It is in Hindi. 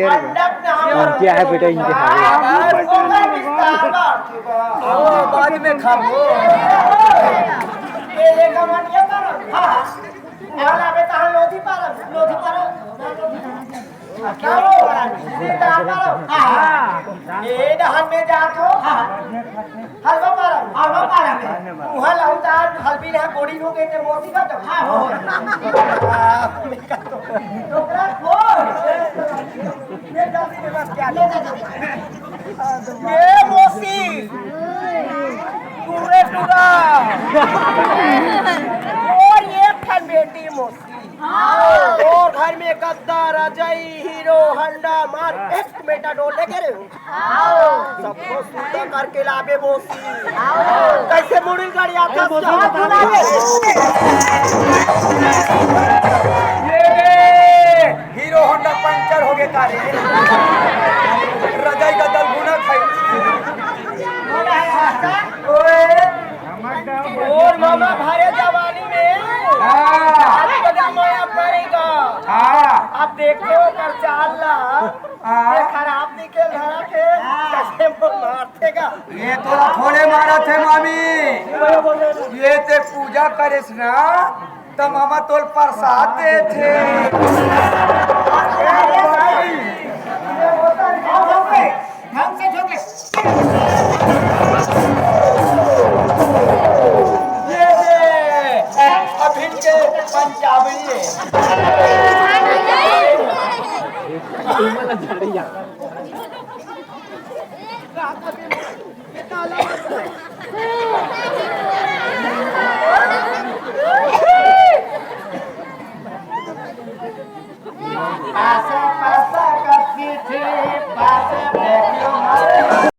क्या है बेटा इनके बाद में खाओ में जातो हलवा पारा वहां लाउता हलबी ना गोड़ी हो गए ते मोती का तो टोकरा खोल ये जल्दी में बस क्या ये मोसी पूरे पूरा और ये फन बेटी मोसी और घर में गद्दा रजाई हीरो हंडा मार एक मेटाडोर लेके रे सबको सुधा करके लावे मोसी कैसे मुड़ी गाड़ी आता हीरो होंडा पंचर हो गए तारे रजाई का दल गुना खाई और मामा भारे जवानी में माया करेगा अब देखो कर चाला ये खराब निकल धरा के कैसे मारतेगा ये तो थोड़े मारा थे मामी ये ते पूजा करेस ना तो मामा तोल प्रसाद दे थे अभी के पंजाबी ऐसा